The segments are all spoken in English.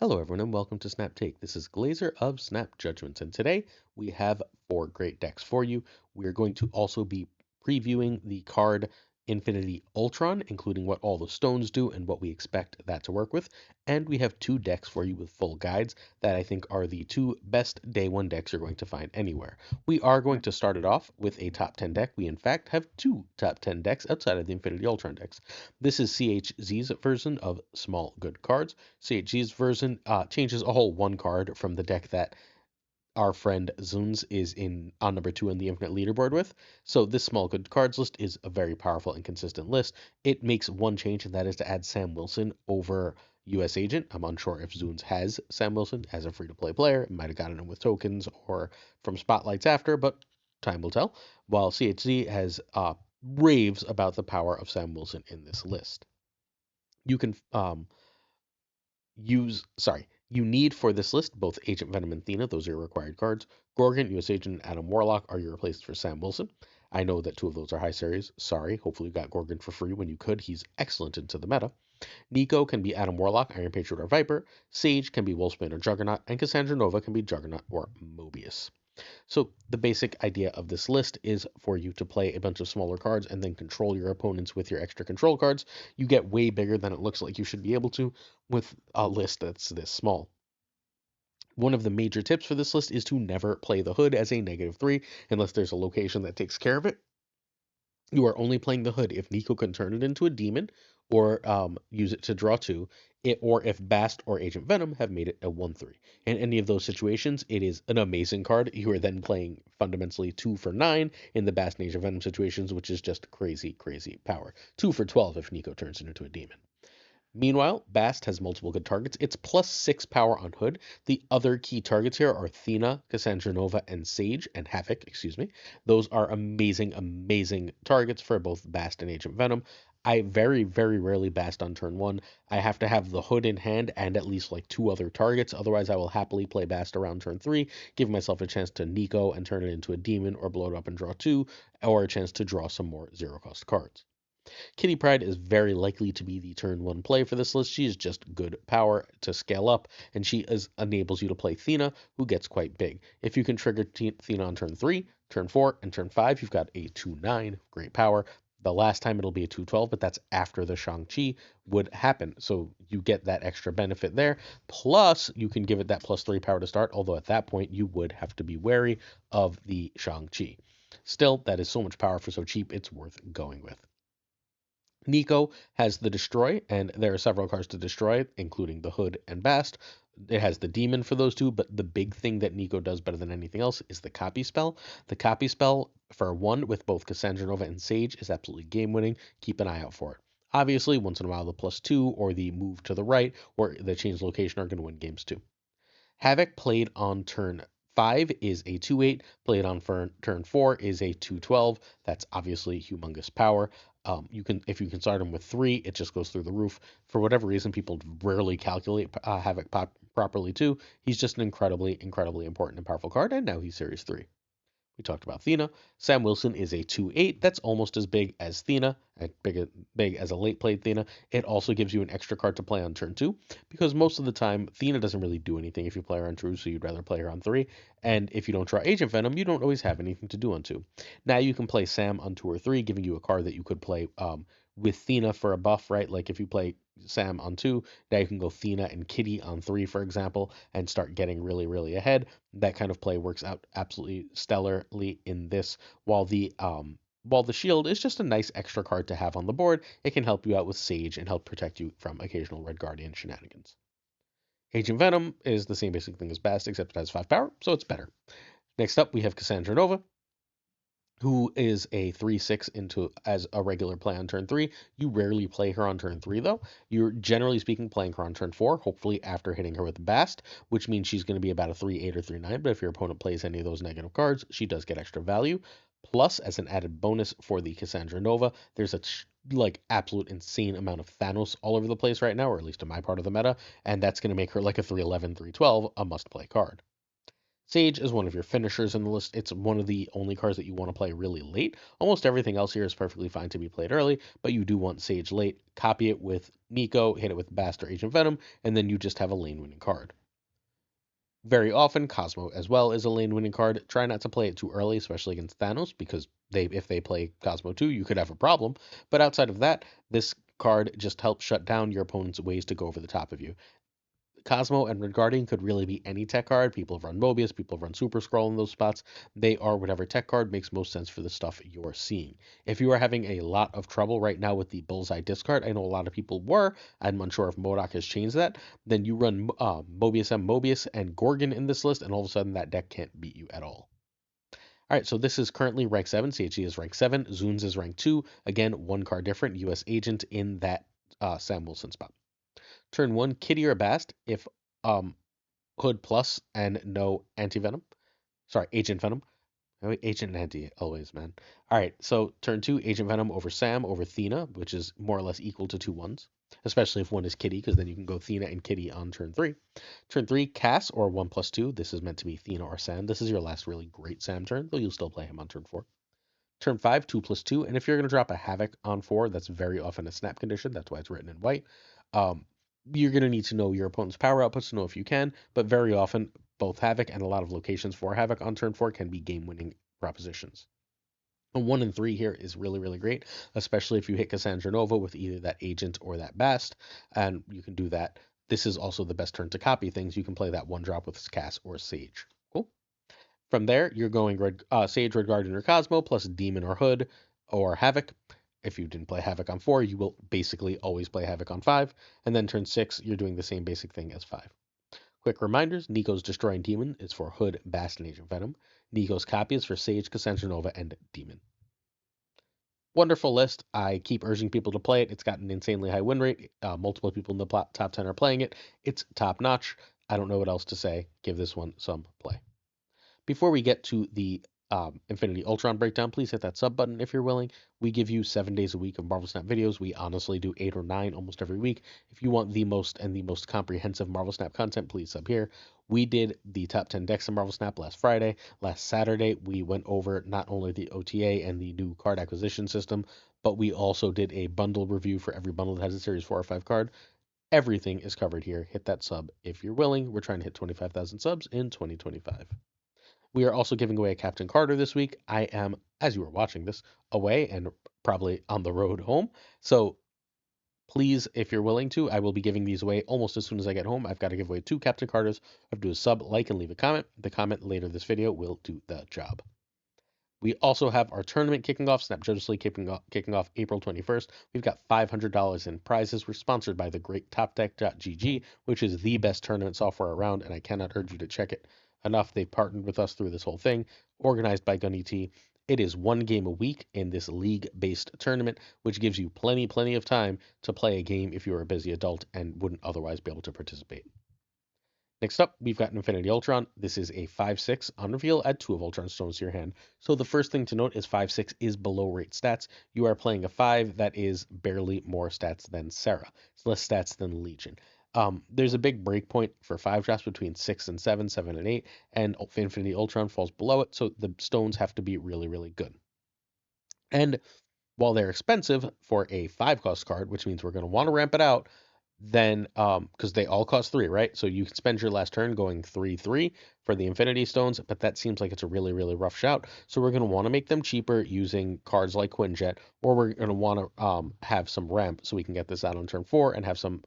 Hello, everyone, and welcome to Snap Take. This is Glazer of Snap Judgments, and today we have four great decks for you. We are going to also be previewing the card Infinity Ultron, including what all the stones do and what we expect that to work with. And we have two decks for you with full guides that I think are the two best day one decks you're going to find anywhere. We are going to start it off with a top 10 deck. We, in fact, have two top 10 decks outside of the Infinity Ultron decks. This is CHZ's version of Small Good Cards. CHG's version changes a whole one card from the deck that our friend Zuns is in on number two in the Infinite Leaderboard with. So this small good cards list is a very powerful and consistent list. It makes one change, and that is to add Sam Wilson over US Agent. I'm unsure if Zuns has Sam Wilson as a free-to-play player. It might have gotten him with tokens or from spotlights after, but time will tell. While CHZ has raves about the power of Sam Wilson in this list. You can you need for this list both Agent Venom and Thena. Those are your required cards. Gorgon, US Agent, and Adam Warlock are your replacements for Sam Wilson. I know that two of those are high series. Sorry. Hopefully you got Gorgon for free when you could. He's excellent into the meta. Nico can be Adam Warlock, Iron Patriot, or Viper. Sage can be Wolfsbane or Juggernaut. And Cassandra Nova can be Juggernaut or Mobius. So the basic idea of this list is for you to play a bunch of smaller cards and then control your opponents with your extra control cards. You get way bigger than it looks like you should be able to with a list that's this small. One of the major tips for this list is to never play the Hood as a -3 unless there's a location that takes care of it. You are only playing the Hood if Nico can turn it into a demon or use it to draw two, or if Bast or Agent Venom have made it a 1/3. In any of those situations, it is an amazing card. You are then playing fundamentally 2 for 9 in the Bast and Agent Venom situations, which is just crazy, crazy power. 2 for 12 if Nico turns it into a demon. Meanwhile, Bast has multiple good targets. It's +6 power on Hood. The other key targets here are Thena, Cassandra Nova, and Sage, and Havoc, excuse me. Those are amazing, amazing targets for both Bast and Agent Venom. I very, very rarely Bast on turn one. I have to have the Hood in hand and at least like two other targets. Otherwise, I will happily play Bast around turn three, giving myself a chance to Nico and turn it into a demon or blow it up and draw two, or a chance to draw some more zero-cost cards. Kitty Pryde is very likely to be the turn one play for this list. She is just good power to scale up, and she enables you to play Thena, who gets quite big. If you can trigger Thena on turn 3, turn 4, and turn 5, you've got a 2/9, great power. The last time it'll be a 2/12, but that's after the Shang-Chi would happen. So you get that extra benefit there. Plus, you can give it that +3 power to start, although at that point you would have to be wary of the Shang-Chi. Still, that is so much power for so cheap, it's worth going with. Nico has the Destroy, and there are several cards to destroy, including the Hood and Bast. It has the Demon for those two, but the big thing that Nico does better than anything else is the Copy Spell. The Copy Spell, for one, with both Cassandra Nova and Sage, is absolutely game-winning. Keep an eye out for it. Obviously, once in a while, the +2 or the move to the right or the change location are going to win games too. Havoc played on turn 5 is a 2/8, played on turn 4 is a 2/12. That's obviously humongous power. If you can start him with 3, it just goes through the roof. For whatever reason, people rarely calculate Havoc properly too. He's just an incredibly, incredibly important and powerful card, and now he's Series 3. We talked about Thena. Sam Wilson is a 2/8. That's almost as big as Thena, big as a late played Thena. It also gives you an extra card to play on turn 2, because most of the time, Thena doesn't really do anything if you play her on 2, so you'd rather play her on 3. And if you don't draw Agent Venom, you don't always have anything to do on 2. Now you can play Sam on 2 or 3, giving you a card that you could play with Thena for a buff, right? Like if you play Sam on 2, now you can go Thena and Kitty on 3, for example, and start getting really, really ahead. That kind of play works out absolutely stellarly in this. While the shield is just a nice extra card to have on the board, it can help you out with Sage and help protect you from occasional Red Guardian shenanigans. Agent Venom is the same basic thing as Bast, except it has 5 power, so it's better. Next up, we have Cassandra Nova, who is a 3/6 into as a regular play on turn 3. You rarely play her on turn 3 though. You're generally speaking playing her on turn 4, hopefully after hitting her with Bast, which means she's going to be about a 3/8 or 3/9, but if your opponent plays any of those negative cards, she does get extra value. Plus, as an added bonus for the Cassandra Nova, there's a absolute insane amount of Thanos all over the place right now, or at least in my part of the meta, and that's going to make her like a 3/11, 3/12, a must play card. Sage is one of your finishers in the list. It's one of the only cards that you want to play really late. Almost everything else here is perfectly fine to be played early, but you do want Sage late. Copy it with Nico, hit it with Bast or Agent Venom, and then you just have a lane winning card. Very often, Cosmo as well is a lane winning card. Try not to play it too early, especially against Thanos, because if they play Cosmo too, you could have a problem. But outside of that, this card just helps shut down your opponent's ways to go over the top of you. Cosmo and Red Guardian could really be any tech card. People have run Mobius, people have run Super Scroll in those spots. They are whatever tech card makes most sense for the stuff you're seeing. If you are having a lot of trouble right now with the Bullseye discard, I know a lot of people were. I'm unsure if MODOK has changed that. Then you run Mobius M, Mobius, and Gorgon in this list, and all of a sudden that deck can't beat you at all. All right, so this is currently rank 7. CHE is rank 7. Zunes is rank 2. Again, one card different. US Agent in that Sam Wilson spot. Turn 1, Kitty or Bast if um, Hood plus and no anti-venom. Sorry, Agent Venom. Agent and Anti always, man. All right, so turn 2, Agent Venom over Sam over Thena, which is more or less equal to 2 1s, especially if one is Kitty, because then you can go Thena and Kitty on turn 3. Turn 3, Cass or 1+2. This is meant to be Thena or Sam. This is your last really great Sam turn, though you'll still play him on turn 4. Turn 5, 2+2, and if you're going to drop a Havoc on 4, that's very often a snap condition. That's why it's written in white. Um, you're going to need to know your opponent's power outputs to know if you can, but very often both Havoc and a lot of locations for Havoc on turn 4 can be game-winning propositions. A 1 and 3 here is really, really great, especially if you hit Cassandra Nova with either that Agent or that Bast, and you can do that. This is also the best turn to copy things. You can play that 1-drop with Cass or Sage. Cool. From there, you're going Sage, Red Guardian, or Cosmo, plus Demon or Hood or Havoc. If you didn't play Havoc on 4, you will basically always play Havoc on 5. And then turn 6, you're doing the same basic thing as 5. Quick reminders, Nico's Destroying Demon is for Hood, Bast, and Agent Venom. Nico's Copy is for Sage, Cassandra Nova, and Demon. Wonderful list. I keep urging people to play it. It's got an insanely high win rate. Multiple people in the top 10 are playing it. It's top notch. I don't know what else to say. Give this one some play. Before we get to the Infinity Ultron breakdown, please hit that sub button if you're willing. We give you 7 days a week of Marvel Snap videos. We honestly do 8 or 9 almost every week. If you want the most comprehensive Marvel Snap content, please sub here. We did the top 10 decks of Marvel Snap last Friday. Last Saturday, we went over not only the OTA and the new card acquisition system, but we also did a bundle review for every bundle that has a Series 4 or 5 card. Everything is covered here. Hit that sub if you're willing. We're trying to hit 25,000 subs in 2025. We are also giving away a Captain Carter this week. I am, as you are watching this, away and probably on the road home. So please, if you're willing to, I will be giving these away almost as soon as I get home. I've got to give away 2 Captain Carters. I have to do a sub, like, and leave a comment. The comment later this video will do the job. We also have our tournament kicking off, Snap Justice League kicking off April 21st. We've got $500 in prizes. We're sponsored by the great TopDeck.gg, which is the best tournament software around, and I cannot urge you to check it enough. They've partnered with us through this whole thing, organized by Gunny T. It is 1 game a week in this league-based tournament, which gives you plenty of time to play a game if you're a busy adult and wouldn't otherwise be able to participate. Next up, we've got Infinity Ultron. This is a 5/6 on reveal. Add 2 of Ultron stones to your hand. So the first thing to note is 5/6 is below rate stats. You are playing a 5 that is barely more stats than Sarah. It's less stats than Legion. There's a big break point for 5 drops between 6 and 7, 7 and 8, and Infinity Ultron falls below it, so the stones have to be really, really good. And while they're expensive for a 5-cost card, which means we're going to want to ramp it out, then because they all cost 3, right? So you can spend your last turn going 3/3 for the Infinity Stones, but that seems like it's a really, really rough shout. So we're going to want to make them cheaper using cards like Quinjet, or we're going to want to have some ramp so we can get this out on turn 4 and have some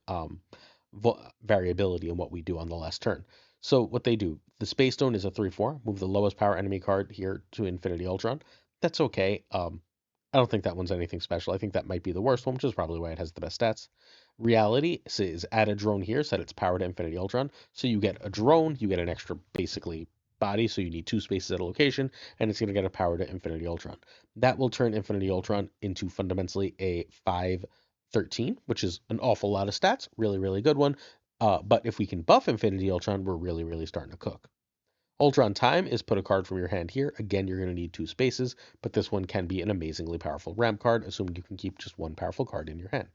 variability in what we do on the last turn. So what they do, the Space Stone is a 3/4. Move the lowest power enemy card here to Infinity Ultron. That's okay. I don't think that one's anything special. I think that might be the worst one, which is probably why it has the best stats. Reality is add a drone here, set its power to Infinity Ultron. So you get a drone, you get an extra, basically, body, so you need 2 spaces at a location, and it's going to get a power to Infinity Ultron. That will turn Infinity Ultron into fundamentally a 5/13, which is an awful lot of stats. Really, really good one. But if we can buff Infinity Ultron, we're really, really starting to cook. Ultron Time is put a card from your hand here. Again, you're going to need 2 spaces, but this one can be an amazingly powerful ramp card, assuming you can keep just 1 powerful card in your hand.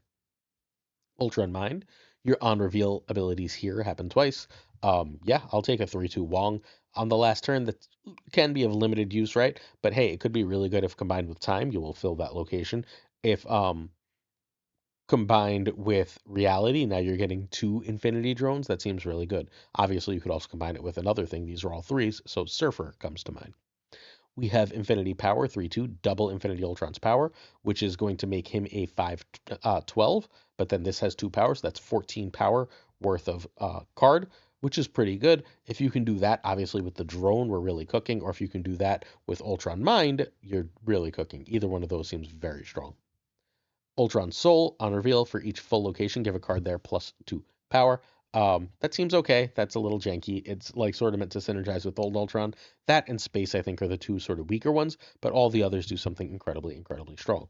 Ultron Mind, Your on reveal abilities here happen twice. Yeah, I'll take a 3-2 Wong on the last turn. That can be of limited use, right? But hey, it could be really good if combined with time, you will fill that location. If combined with reality, now you're getting 2 infinity drones. That seems really good. Obviously, you could also combine it with another thing. These are all threes, so Surfer comes to mind. We have Infinity Power, 3-2, double Infinity Ultron's power, which is going to make him a 5-12, but then this has 2 powers. That's 14 power worth of card, which is pretty good. If you can do that, obviously, with the drone, we're really cooking, or if you can do that with Ultron Mind, you're really cooking. Either one of those seems very strong. Ultron Soul, on reveal, for each full location, give a card there +2 power. That seems okay. That's a little janky. It's like sort of meant to synergize with old Ultron. That and Space, I think, are the two sort of weaker ones, but all the others do something incredibly, incredibly strong.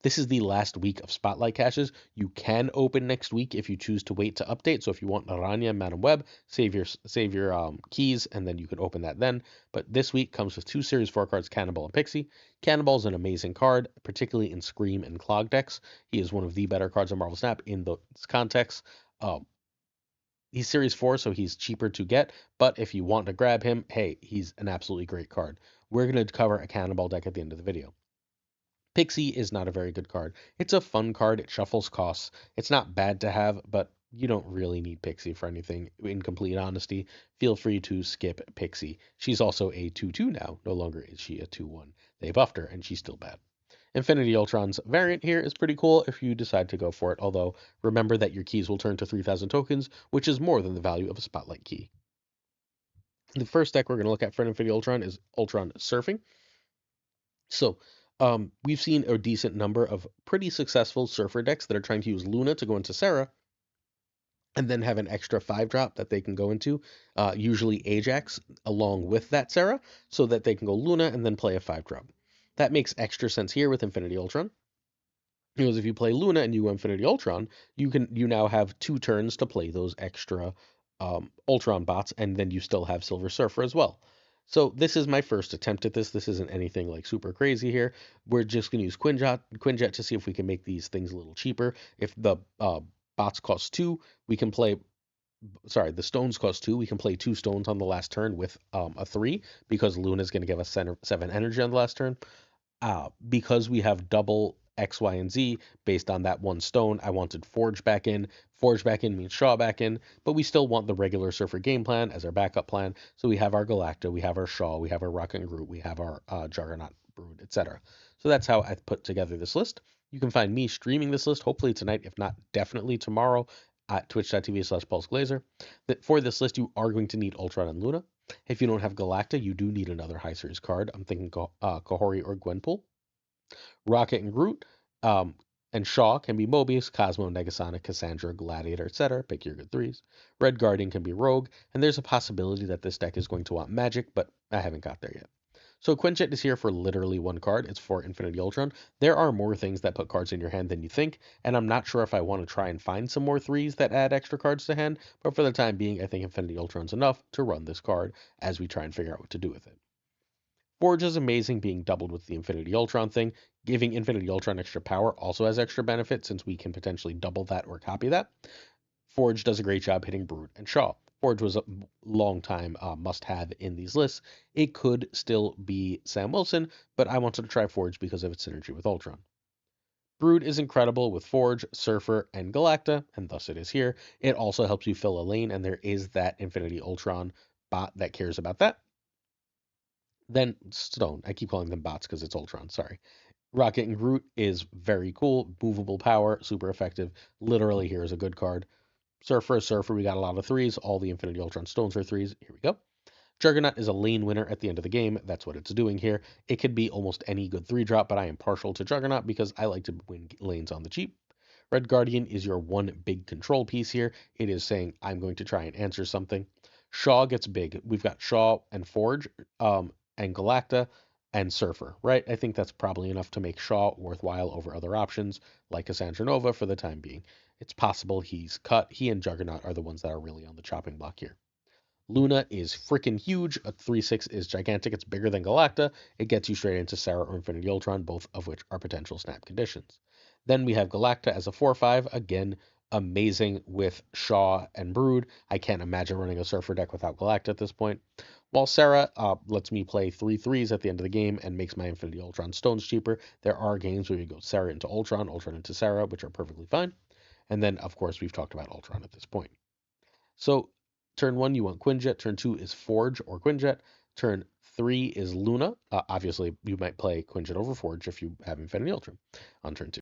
This is the last week of Spotlight caches. You can open next week if you choose to wait to update. So if you want Naranya, Madam Web, save your keys, and then you can open that then. But this week comes with 2 Series 4 cards, Cannibal and Pixie. Cannibal is an amazing card, particularly in Scream and Clog decks. He is one of the better cards on Marvel Snap in this context. He's Series 4, so he's cheaper to get, but if you want to grab him, hey, he's an absolutely great card. We're going to cover a Cannibal deck at the end of the video. Pixie is not a very good card. It's a fun card. It shuffles costs. It's not bad to have, but you don't really need Pixie for anything. In complete honesty, feel free to skip Pixie. She's also a 2-2 now. No longer is she a 2-1. They buffed her, and she's still bad. Infinity Ultron's variant here is pretty cool if you decide to go for it, although remember that your keys will turn to 3,000 tokens, which is more than the value of a Spotlight key. The first deck we're going to look at for Infinity Ultron is Ultron Surfing. So, we've seen a decent number of pretty successful Surfer decks that are trying to use Luna to go into Sarah, and then have an extra 5-drop that they can go into, usually Ajax, along with that Sarah, so that they can go Luna and then play a 5-drop. That makes extra sense here with Infinity Ultron. Because if you play Luna and you go Infinity Ultron, you now have 2 turns to play those extra Ultron bots, and then you still have Silver Surfer as well. So this is my first attempt at this. This isn't anything like super crazy here. We're just going to use Quinjet to see if we can make these things a little cheaper. If the bots cost 2, we can play. Sorry, the stones cost 2. We can play 2 stones on the last turn with a 3 because Luna's going to give us 7 energy on the last turn. Because we have double X, Y, and Z based on that 1 stone, I wanted Forge back in. Forge back in means Shaw back in, but we still want the regular Surfer game plan as our backup plan. So we have our Galacta, we have our Shaw, we have our Rocket and Groot, we have our Juggernaut, Brood, etc. So that's how I put together this list. You can find me streaming this list hopefully tonight, if not definitely tomorrow, at twitch.tv/PulseGlazer. For this list, you are going to need Ultron and Luna. If you don't have Galacta, you do need another high series card. I'm thinking Kahori or Gwenpool. Rocket and Groot, and Shaw can be Mobius, Cosmo, Negasonic, Cassandra, Gladiator, etc. Pick your good 3s. Red Guardian can be Rogue, and there's a possibility that this deck is going to want Magic, but I haven't got there yet. So Quinjet is here for literally 1 card. It's for Infinity Ultron. There are more things that put cards in your hand than you think, and I'm not sure if I want to try and find some more 3s that add extra cards to hand, but for the time being, I think Infinity Ultron's enough to run this card as we try and figure out what to do with it. Forge is amazing, being doubled with the Infinity Ultron thing. Giving Infinity Ultron extra power also has extra benefit since we can potentially double that or copy that. Forge does a great job hitting Brood and Shaw. Forge was a long time must-have in these lists. It could still be Sam Wilson, but I wanted to try Forge because of its synergy with Ultron. Brood is incredible with Forge, Surfer, and Galacta, and thus it is here. It also helps you fill a lane, and there is that Infinity Ultron bot that cares about that. Then Stone. I keep calling them bots because it's Ultron, sorry. Rocket and Groot is very cool. Movable power, super effective. Literally, here is a good card. Surfer, we got a lot of 3s. All the Infinity Ultron stones are 3s. Here we go. Juggernaut is a lane winner at the end of the game. That's what it's doing here. It could be almost any good 3-drop, but I am partial to Juggernaut because I like to win lanes on the cheap. Red Guardian is your one big control piece here. It is saying, I'm going to try and answer something. Shaw gets big. We've got Shaw and Forge, and Galacta, and Surfer, right? I think that's probably enough to make Shaw worthwhile over other options, like Cassandra Nova for the time being. It's possible he's cut. He and Juggernaut are the ones that are really on the chopping block here. Luna is freaking huge. A 3/6 is gigantic. It's bigger than Galacta. It gets you straight into Sarah or Infinity Ultron, both of which are potential snap conditions. Then we have Galacta as a 4/5. Again, amazing with Shaw and Brood. I can't imagine running a Surfer deck without Galacta at this point. While Sarah lets me play 3/3s at the end of the game and makes my Infinity Ultron stones cheaper, there are games where we go Sarah into Ultron, Ultron into Sarah, which are perfectly fine. And then, of course, we've talked about Ultron at this point. So, turn 1, you want Quinjet. Turn 2 is Forge or Quinjet. Turn 3 is Luna. Obviously, you might play Quinjet over Forge if you have Infinity Ultron on turn 2.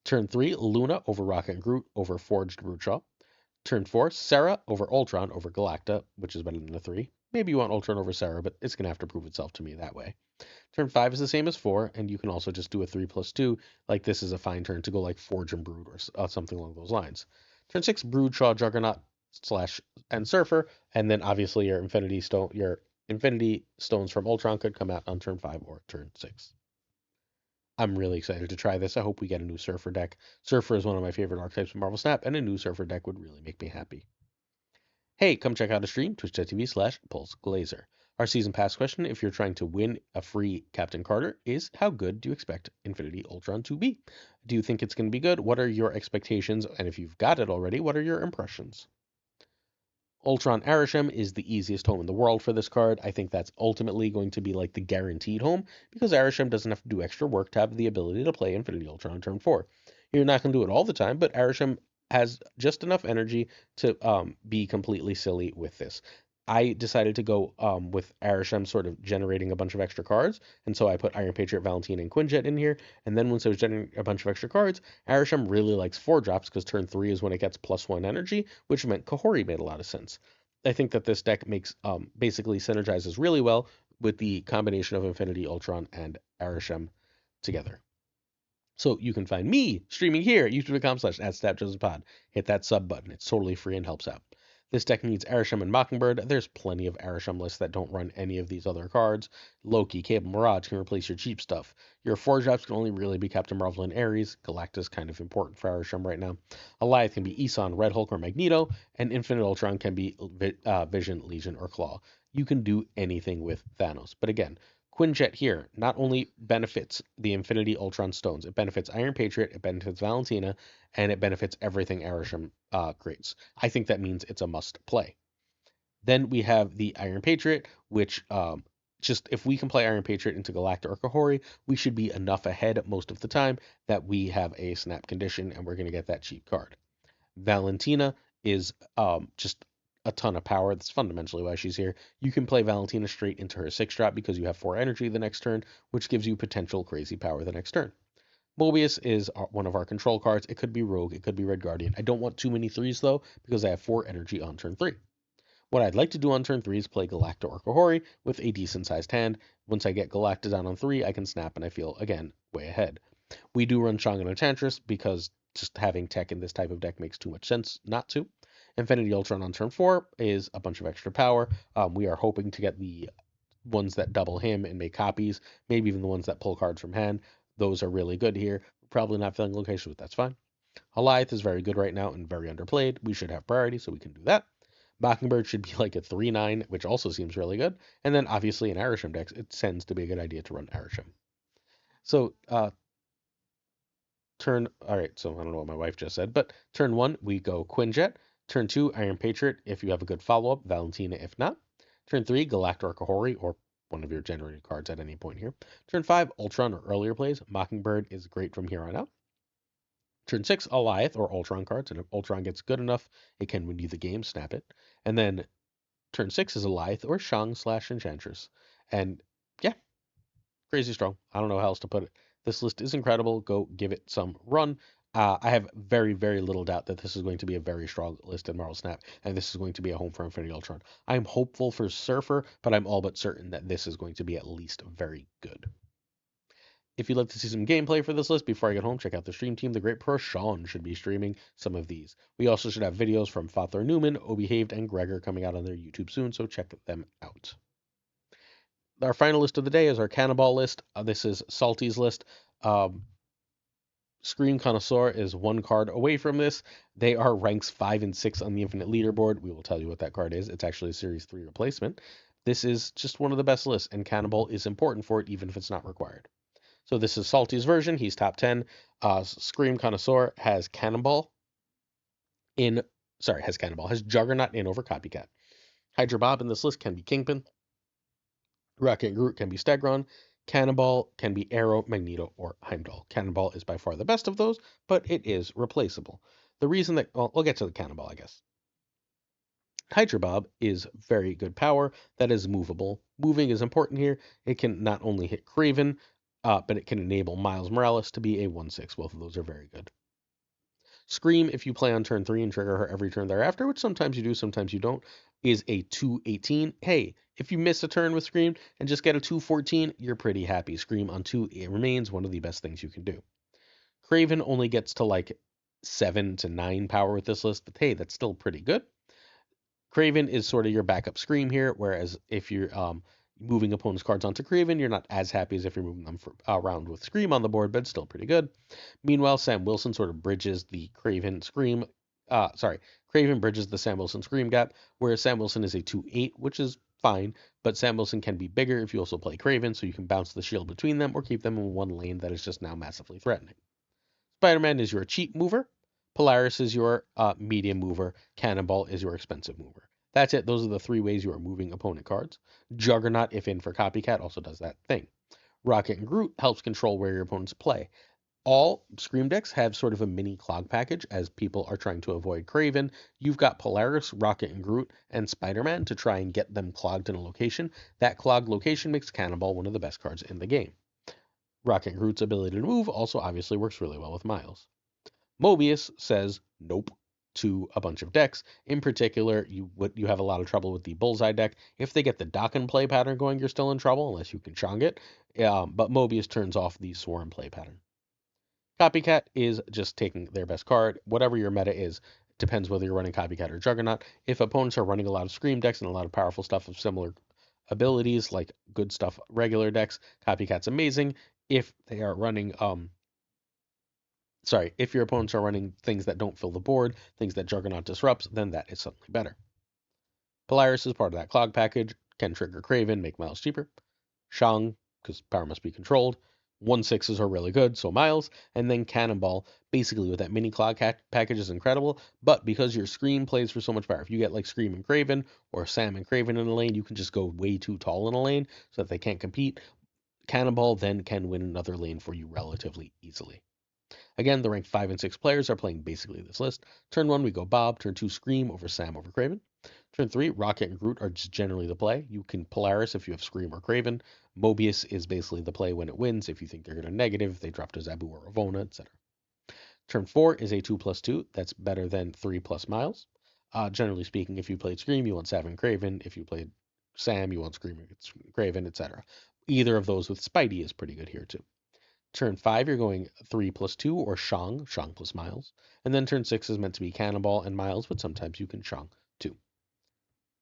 Turn 3, Luna over Rocket and Groot over Forged Broodshaw. Turn 4, Sarah over Ultron over Galacta, which is better than a 3. Maybe you want Ultron over Sarah, but it's going to have to prove itself to me that way. Turn 5 is the same as 4, and you can also just do a 3+2. Like this is a fine turn to go like Forge and Brood or something along those lines. Turn 6, Broodshaw, Juggernaut slash and Surfer, and then obviously your Infinity Stones from Ultron could come out on turn 5 or turn 6. I'm really excited to try this. I hope we get a new Surfer deck. Surfer is one of my favorite archetypes of Marvel Snap, and a new Surfer deck would really make me happy. Hey, come check out a stream, twitch.tv/PulseGlazer. Our season pass question, if you're trying to win a free Captain Carter, is how good do you expect Infinity Ultron to be? Do you think it's going to be good? What are your expectations? And if you've got it already, what are your impressions? Ultron Arishem is the easiest home in the world for this card. I think that's ultimately going to be like the guaranteed home because Arishem doesn't have to do extra work to have the ability to play Infinity Ultron on turn 4. You're not going to do it all the time, but Arishem has just enough energy to be completely silly with this. I decided to go with Arishem sort of generating a bunch of extra cards, and so I put Iron Patriot, Valentina, and Quinjet in here, and then once I was generating a bunch of extra cards, Arishem really likes 4-drops because turn 3 is when it gets +1 energy, which meant Kahori made a lot of sense. I think that this deck makes basically synergizes really well with the combination of Infinity Ultron and Arishem together. So you can find me streaming here at youtube.com/@SnapJosephPod. Hit that sub button. It's totally free and helps out. This deck needs Arishem and Mockingbird. There's plenty of Arishem lists that don't run any of these other cards. Loki, Cable, Mirage can replace your cheap stuff. Your 4-drops can only really be Captain Marvel and Ares. Galactus kind of important for Arishem right now. Alliance can be Isan, Red Hulk, or Magneto. And Infinite Ultron can be Vision, Legion, or Claw. You can do anything with Thanos. But again, Quinjet here not only benefits the Infinity Ultron stones, it benefits Iron Patriot, it benefits Valentina, and it benefits everything Arishem creates. I think that means it's a must play. Then we have the Iron Patriot, which just if we can play Iron Patriot into Galacta or Kahori, we should be enough ahead most of the time that we have a snap condition and we're going to get that cheap card. Valentina is just a ton of power. That's fundamentally why she's here. You can play Valentina straight into her 6-drop because you have 4 energy the next turn, which gives you potential crazy power the next turn. Mobius is one of our control cards. It could be Rogue, it could be Red Guardian. I don't want too many 3s though because I have 4 energy on turn 3. What I'd like to do on turn 3 is play Galacta or Kahori with a decent sized hand. Once I get Galacta down on 3, I can snap and I feel, again, way ahead. We do run Shang and Enchantress because just having tech in this type of deck makes too much sense not to. Infinity Ultron on turn 4 is a bunch of extra power. We are hoping to get the ones that double him and make copies, maybe even the ones that pull cards from hand. Those are really good here. Probably not filling locations, but that's fine. Goliath is very good right now and very underplayed. We should have priority, so we can do that. Mockingbird should be like a 3/9, which also seems really good. And then obviously in Arishem decks, it tends to be a good idea to run Arishem. So all right, so I don't know what my wife just said, but turn 1, we go Quinjet. Turn 2, Iron Patriot, if you have a good follow-up, Valentina if not. Turn 3, Galacta or Kahori, or one of your generated cards at any point here. Turn 5, Ultron or earlier plays. Mockingbird is great from here on out. Turn 6, Alliance or Ultron cards, and if Ultron gets good enough, it can win you the game, snap it. And then turn 6 is Alliance or Shang/Enchantress. And yeah, crazy strong. I don't know how else to put it. This list is incredible. Go give it some run. I have very, very little doubt that this is going to be a very strong list in Marvel Snap, and this is going to be a home for Infinity Ultron. I'm hopeful for Surfer, but I'm all but certain that this is going to be at least very good. If you'd like to see some gameplay for this list before I get home, check out the stream team. The great pro Sean should be streaming some of these. We also should have videos from Father Newman, Obehaved, and Gregor coming out on their YouTube soon, so check them out. Our final list of the day is our Cannibal list. This is Salty's list. Scream Connoisseur is 1 card away from this. They are ranks 5 and 6 on the Infinite Leaderboard. We will tell you what that card is. It's actually a Series 3 replacement. This is just one of the best lists, and Cannibal is important for it, even if it's not required. So this is Salty's version. He's top 10. Scream Connoisseur has Cannibal. has Cannibal, has Juggernaut in over Copycat. Hydra Bob in this list can be Kingpin. Rocket and Groot can be Stegron. Cannibal can be Arrow, Magneto, or Heimdall. Cannibal is by far the best of those, but it is replaceable. The reason that, well, we'll get to the Cannibal, I guess. Hydra Bob is very good power that is movable. Moving is important here. It can not only hit Kraven, but it can enable Miles Morales to be a 1/6. Both of those are very good. Scream, if you play on turn 3 and trigger her every turn thereafter, which sometimes you do, sometimes you don't, is a 2/18. Hey, if you miss a turn with Scream and just get a 2/14, you're pretty happy. Scream on 2, it remains one of the best things you can do. Kraven only gets to like 7 to 9 power with this list, but hey, that's still pretty good. Kraven is sort of your backup Scream here, whereas if you're moving opponents' cards onto Kraven, you're not as happy as if you're moving them around with Scream on the board, but it's still pretty good. Meanwhile, Sam Wilson sort of bridges the Kraven Scream. Kraven bridges the Sam Wilson Scream gap, whereas Sam Wilson is a 2/8, which is fine, but Sam Wilson can be bigger if you also play Kraven, so you can bounce the shield between them or keep them in one lane that is just now massively threatening. Spider-Man is your cheap mover. Polaris is your medium mover. Cannonball is your expensive mover. That's it. Those are the 3 ways you are moving opponent cards. Juggernaut, if in for Copycat, also does that thing. Rocket and Groot helps control where your opponents play. All Scream decks have sort of a mini clog package as people are trying to avoid Kraven. You've got Polaris, Rocket and Groot, and Spider-Man to try and get them clogged in a location. That clogged location makes Cannonball one of the best cards in the game. Rocket and Groot's ability to move also obviously works really well with Miles. Mobius says nope to a bunch of decks. In particular, you have a lot of trouble with the Bullseye deck. If they get the dock and play pattern going, you're still in trouble unless you can chong it. But Mobius turns off the swarm play pattern. Copycat is just taking their best card. Whatever your meta is, depends whether you're running Copycat or Juggernaut. If opponents are running a lot of Scream decks and a lot of powerful stuff of similar abilities, like good stuff, regular decks, Copycat's amazing. If they are running if your opponents are running things that don't fill the board, things that Juggernaut disrupts, then that is suddenly better. Polaris is part of that clog package, can trigger Kraven, make Miles cheaper. Shang, because power must be controlled. 1/6s are really good, so Miles. And then Cannonball, basically with that mini clog package is incredible, but because your Scream plays for so much power, if you get like Scream and Kraven, or Sam and Kraven in a lane, you can just go way too tall in a lane so that they can't compete. Cannonball then can win another lane for you relatively easily. Again, the ranked 5 and 6 players are playing basically this list. Turn 1, we go Bob. Turn 2, Scream over Sam over Kraven. Turn 3, Rocket and Groot are just generally the play. You can Polaris if you have Scream or Kraven. Mobius is basically the play when it wins. If you think they're going to negative, they drop to Zabu or Ravonna, etc. Turn 4 is a 2/2. That's better than 3+ Miles. Generally speaking, if you played Scream, you want Sam and Kraven. If you played Sam, you want Scream and Kraven, etc. Either of those with Spidey is pretty good here too. Turn 5, you're going 3/2 or Shang plus Miles. And then turn 6 is meant to be Cannonball and Miles, but sometimes you can Shang too.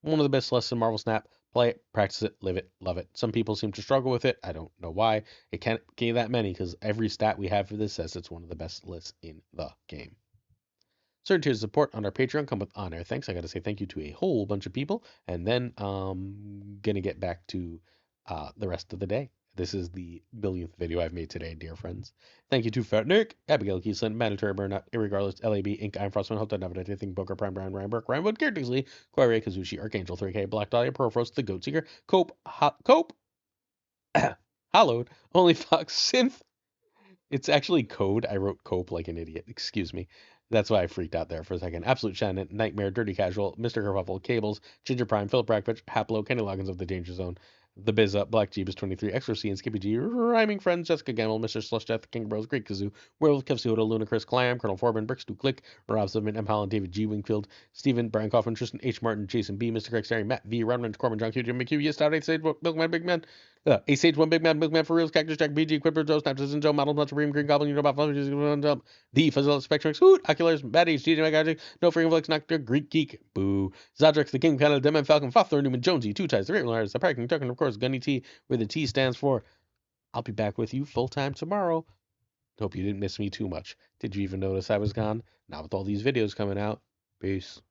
One of the best lists in Marvel Snap. Play it, practice it, live it, love it. Some people seem to struggle with it. I don't know why. It can't be that many because every stat we have for this says it's one of the best lists in the game. Certain tiers of support on our Patreon come with on-air thanks. I got to say thank you to a whole bunch of people, and then gonna get back to the rest of the day. This is the millionth video I've made today, dear friends. Thank you to Fat Nick, Abigail Kiesland, Mandatory Burnout, Irregardless, LAB, Inc., I'm Frostman, Hope That Never Did Anything, Booker, Prime, Brown, Ryan Burke, Ryan Wood, Garrett Dixley, Quarry, Kazushi, Archangel, 3K, Black Dahlia, Perlfrost, The Goat Seeker, Cope, Hollowed, Only Fox, Synth. It's actually code. I wrote cope like an idiot. Excuse me. That's why I freaked out there for a second. Absolute Shannon, Nightmare, Dirty Casual, Mr. Kerfuffle, Cables, Ginger Prime, Philip Brackfitch, Haplo, Kenny Loggins of the Danger Zone, The Bizza, Black Jeebus 23, Extra C and Skippy G, Rhyming Friends, Jessica Gamble, Mr. Slush Death, King Bros, Great Kazoo, Werewolf, Kevsuda, Ludacris, Clam, Colonel Forbin, Bricks Do Click, Rob Subman, M. Holland, David G. Wingfield, Stephen, Brian Coffin, Tristan H. Martin, Jason B., Mr. Craig Starry, Matt V., Rodman, Corbin, John Q, Jim McHugh, Yes, Stout, 8 Sage, Milkman, Big Man, Ace Sage, One Big Man, Milkman for Reals, Cactus Jack, BG, Quipper, Joe, Snap, Citizen Joe, Model, Nuts, Supreme, Green Goblin, you know about Fun, The Fuzzle, Spectrum, Hoot, Oculars, Bad H, DJ Magic, No Freaking Flex, Noctur, Greek Geek, Boo, Zodrex, The King, Canada, Demon, Falcon, Fafthor, Newman, Jonesy, Two Ties, The Great Liars, The Parking Token, of course, Gunny T, where the T stands for. I'll be back with you full time tomorrow. Hope you didn't miss me too much. Did you even notice I was gone? Not with all these videos coming out. Peace.